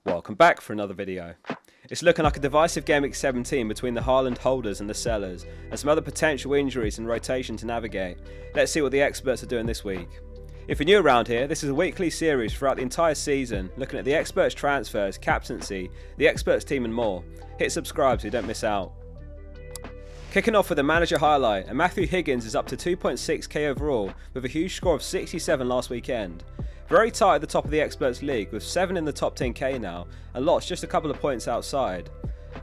Welcome back for another video. It's looking like a divisive GW17 between the Haaland holders and the sellers, and some other potential injuries and rotation to navigate. Let's see what the experts are doing this week. If you're new around here, this is a weekly series throughout the entire season, looking at the experts' transfers, captaincy, the experts team and more. Hit subscribe so you don't miss out. Kicking off with a manager highlight, and Matthew Higgins is up to 2.6k overall with a huge score of 67 last weekend. Very tight at the top of the experts league with 7 in the top 10k now and lots just a couple of points outside.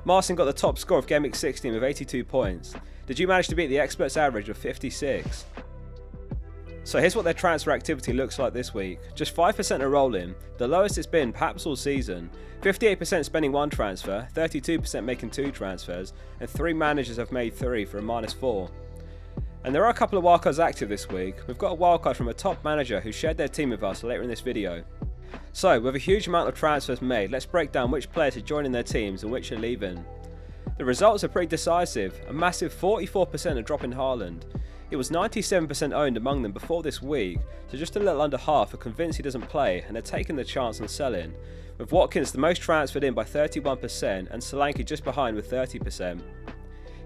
Marcin got the top score of GW16 with 82 points. Did you manage to beat the experts average of 56? So here's what their transfer activity looks like this week. Just 5% are rolling, the lowest it's been perhaps all season. 58% spending 1 transfer, 32% making 2 transfers, and 3 managers have made 3 for a -4. And there are a couple of wildcards active this week. We've got a wildcard from a top manager who shared their team with us later in this video. So with a huge amount of transfers made, let's break down which players are joining their teams and which are leaving. The results are pretty decisive, a massive 44% are dropping Haaland. It was 97% owned among them before this week, so just a little under half are convinced he doesn't play and are taking the chance on selling, with Watkins the most transferred in by 31% and Solanke just behind with 30%.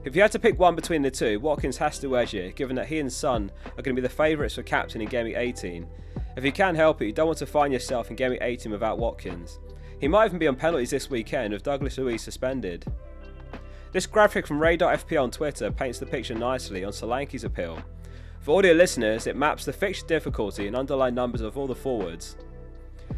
If you had to pick one between the two, Watkins has to edge it, given that he and Son are going to be the favourites for captain in Game Week 18. If you can help it, you don't want to find yourself in Game Week 18 without Watkins. He might even be on penalties this weekend with Douglas Luiz suspended. This graphic from Ray.fpl on Twitter paints the picture nicely on Solanke's appeal. For audio listeners, it maps the fixture difficulty and underlying numbers of all the forwards.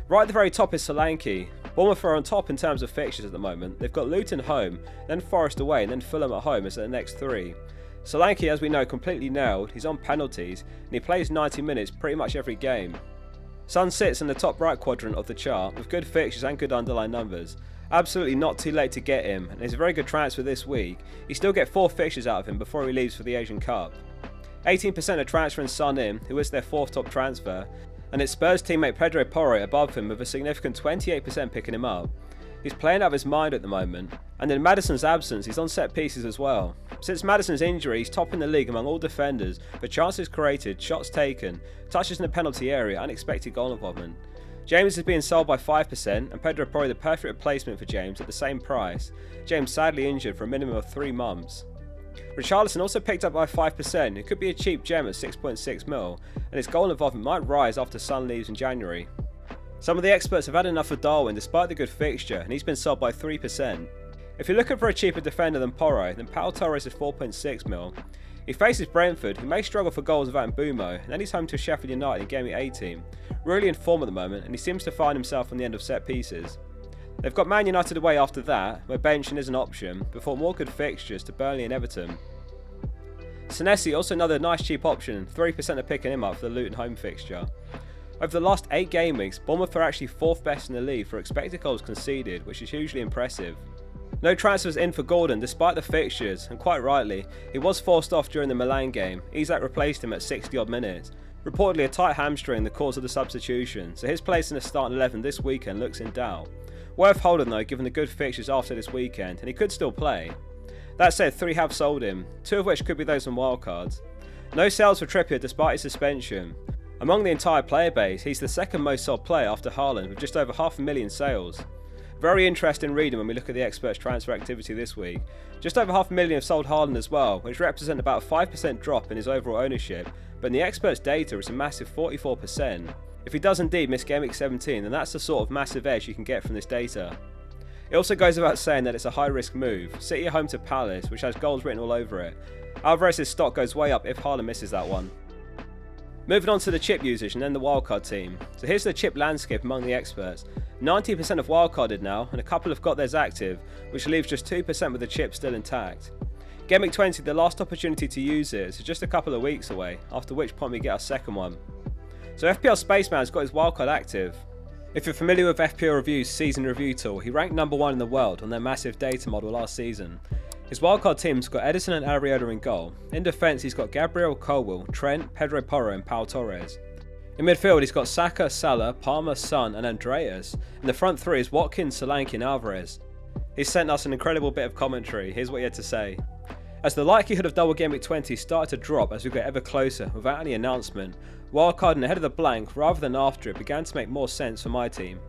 Right at the very top is Solanke. Bournemouth are on top in terms of fixtures at the moment. They've got Luton home, then Forest away, and then Fulham at home as their next 3. Solanke, as we know, completely nailed. He's on penalties, and he plays 90 minutes pretty much every game. Son sits in the top right quadrant of the chart with good fixtures and good underlying numbers. Absolutely not too late to get him, and it's a very good transfer this week. You still get 4 fixtures out of him before he leaves for the Asian Cup. 18% are transferring Son in, who is their 4th top transfer, and it's Spurs teammate Pedro Porro above him with a significant 28% picking him up. He's playing out of his mind at the moment, and in Maddison's absence he's on set pieces as well. Since Maddison's injury he's top in the league among all defenders for chances created, shots taken, touches in the penalty area and expected goal involvement. James is being sold by 5% and Pedro Porro the perfect replacement for James at the same price. James sadly injured for a minimum of 3 months. Richarlison also picked up by 5%, it could be a cheap gem at 6.6 mil, and his goal involvement might rise after Son leaves in January. Some of the experts have had enough of Darwin despite the good fixture, and he's been sold by 3%. If you're looking for a cheaper defender than Porro, then Pau Torres is 4.6 mil. He faces Brentford, who may struggle for goals without Mbeumo, and then he's home to Sheffield United in Game Week 18. Really in form at the moment, and he seems to find himself on the end of set pieces. They've got Man United away after that, where benching is an option, before more good fixtures to Burnley and Everton. Senesi, also another nice cheap option, 3% are picking him up for the Luton home fixture. Over the last 8 game weeks, Bournemouth are actually 4th best in the league for expected goals conceded, which is hugely impressive. No transfers in for Gordon despite the fixtures, and quite rightly, he was forced off during the Milan game. Isak replaced him at 60 odd minutes. Reportedly a tight hamstring the cause of the substitution, so his place in the starting 11 this weekend looks in doubt. Worth holding though given the good fixtures after this weekend, and he could still play. That said, 3 have sold him, 2 of which could be those on wildcards. No sales for Trippier despite his suspension. Among the entire player base, he's the 2nd most sold player after Haaland with just over 500,000 sales. Very interesting reading when we look at the experts' transfer activity this week. Just over 500,000 have sold Haaland as well, which represent about a 5% drop in his overall ownership, but in the experts' data it's a massive 44%. If he does indeed miss Game Week 17, then that's the sort of massive edge you can get from this data. It also goes without saying that it's a high risk move. City are home to Palace, which has goals written all over it. Alvarez's stock goes way up if Haaland misses that one. Moving on to the chip usage and then the wildcard team. So here's the chip landscape among the experts. 90% have wildcarded now, and a couple have got theirs active, which leaves just 2% with the chip still intact. Game Week 20, the last opportunity to use it, is just a couple of weeks away, after which point we get our second one. So FPL Spaceman's got his wildcard active. If you're familiar with FPL Review's season review tool, he ranked number 1 in the world on their massive data model last season. His wildcard team's got Edison and Arriola in goal. In defence he's got Gabriel, Colwill, Trent, Pedro Porro and Pau Torres. In midfield he's got Saka, Salah, Palmer, Son and Andreas. In the front 3 is Watkins, Solanke and Alvarez. He's sent us an incredible bit of commentary, here's what he had to say. As the likelihood of double Game Week 20 started to drop as we got ever closer without any announcement, wildcarding ahead of the blank rather than after it began to make more sense for my team.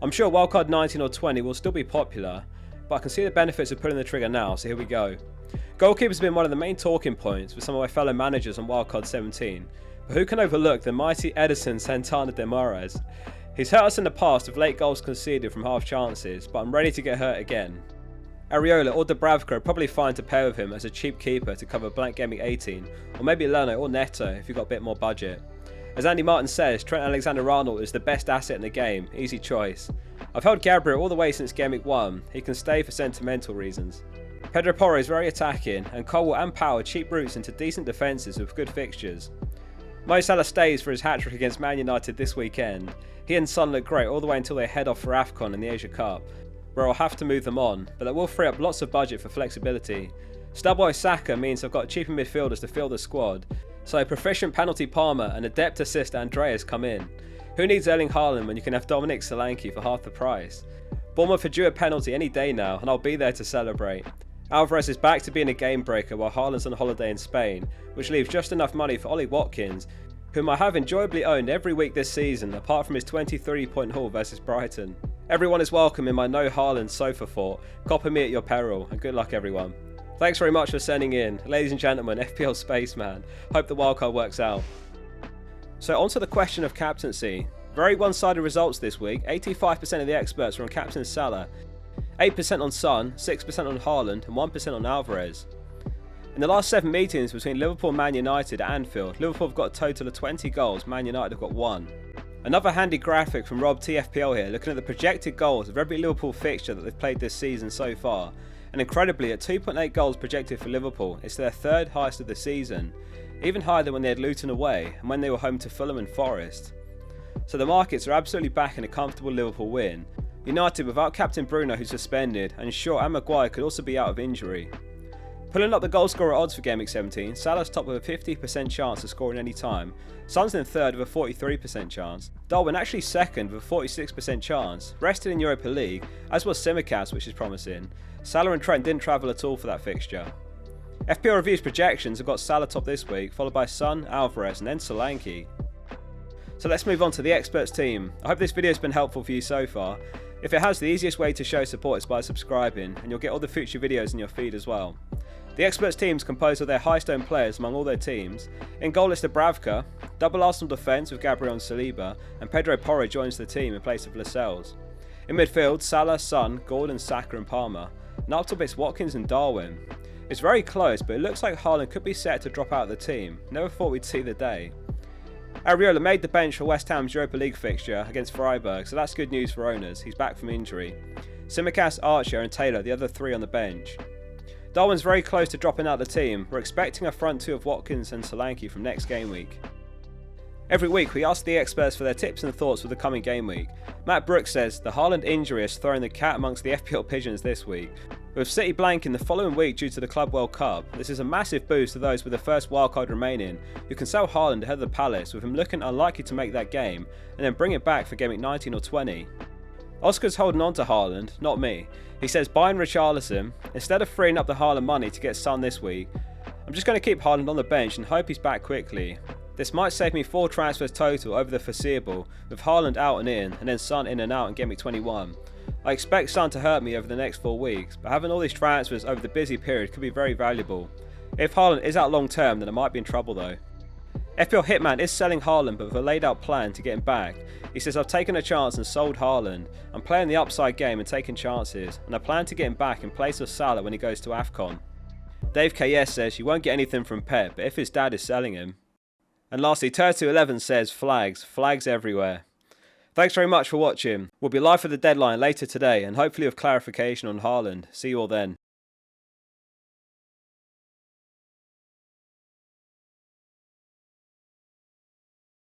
I'm sure Wildcard 19 or 20 will still be popular, but I can see the benefits of pulling the trigger now, so here we go. Goalkeepers have been one of the main talking points for some of my fellow managers on Wildcard 17, but who can overlook the mighty Edison Santana de Mares? He's hurt us in the past with late goals conceded from half chances, but I'm ready to get hurt again. Areola or Dubravka are probably fine to pair with him as a cheap keeper to cover blank Gameweek 18, or maybe Leno or Neto if you've got a bit more budget. As Andy Martin says, Trent Alexander-Arnold is the best asset in the game, easy choice. I've held Gabriel all the way since Gameweek 1, he can stay for sentimental reasons. Pedro Porro is very attacking, and Colwell and Power cheap routes into decent defences with good fixtures. Mo Salah stays for his hat-trick against Man United this weekend. He and Son look great all the way until they head off for AFCON in the Asia Cup, where I'll have to move them on, but that will free up lots of budget for flexibility. Starboy Saka means I've got cheaper midfielders to fill the squad, so proficient penalty Palmer and adept assist Andreas come in. Who needs Erling Haaland when you can have Dominic Solanke for half the price? Bournemouth are due a penalty any day now, and I'll be there to celebrate. Alvarez is back to being a game breaker while Haaland's on holiday in Spain, which leaves just enough money for Ollie Watkins, whom I have enjoyably owned every week this season apart from his 23-point haul versus Brighton. Everyone is welcome in my no Haaland sofa fort. Copper me at your peril, and good luck everyone. Thanks very much for sending in, ladies and gentlemen, FPL Spaceman. Hope the wildcard works out. So on to the question of captaincy. Very one-sided results this week. 85% of the experts are on Captain Salah, 8% on Son, 6% on Haaland, and 1% on Alvarez. In the last 7 meetings between Liverpool and Man United at Anfield, Liverpool have got a total of 20 goals, Man United have got 1. Another handy graphic from Rob TFPL here, looking at the projected goals of every Liverpool fixture that they've played this season so far. And incredibly, at 2.8 goals projected for Liverpool, it's their third highest of the season, even higher than when they had Luton away and when they were home to Fulham and Forest. So the markets are absolutely back in a comfortable Liverpool win. United without captain Bruno, who's suspended, and Shaw and Maguire could also be out of injury. Pulling up the goal scorer odds for Gameweek 17, Salah's top with a 50% chance of scoring any time, Son's in third with a 43% chance, Darwin actually second with a 46% chance, rested in Europa League, as was Tsimikas, which is promising. Salah and Trent didn't travel at all for that fixture. FPL Review's projections have got Salah top this week, followed by Son, Alvarez and then Solanke. So let's move on to the experts team. I hope this video has been helpful for you so far. If it has, the easiest way to show support is by subscribing, and you'll get all the future videos in your feed as well. The experts team is composed of their highest owned players among all their teams. In goal is Dubravka, double Arsenal defence with Gabriel and Saliba, and Pedro Porro joins the team in place of Lascelles. In midfield, Salah, Son, Gordon, Saka and Palmer, and up top it's Watkins and Darwin. It's very close, but it looks like Haaland could be set to drop out of the team. Never thought we'd see the day. Areola made the bench for West Ham's Europa League fixture against Freiburg, so that's good news for owners. He's back from injury. Tsimikas, Archer and Taylor, the other 3 on the bench. Darwin's very close to dropping out the team. We're expecting a front 2 of Watkins and Solanke from next game week. Every week we ask the experts for their tips and thoughts for the coming game week. Matt Brooks says the Haaland injury has thrown the cat amongst the FPL pigeons this week. With City blanking the following week due to the Club World Cup, this is a massive boost to those with the first wildcard remaining who can sell Haaland ahead of the Palace, with him looking unlikely to make that game, and then bring it back for Gameweek 19 or 20. Oscar's holding on to Haaland, not me. He says buying Richarlison, instead of freeing up the Haaland money to get Son this week, I'm just going to keep Haaland on the bench and hope he's back quickly. This might save me 4 transfers total over the foreseeable, with Haaland out and in, and then Son in and out in Gameweek 21. I expect Son to hurt me over the next 4 weeks, but having all these transfers over the busy period could be very valuable. If Haaland is out long term, then I might be in trouble though. FPL Hitman is selling Haaland, but with a laid out plan to get him back. He says, I've taken a chance and sold Haaland. I'm playing the upside game and taking chances, and I plan to get him back in place of Salah when he goes to AFCON. Dave KS says you won't get anything from Pep, but if his dad is selling him. And lastly, Turtle11 says flags everywhere. Thanks very much for watching. We'll be live for the deadline later today and hopefully with clarification on Haaland. See you all then.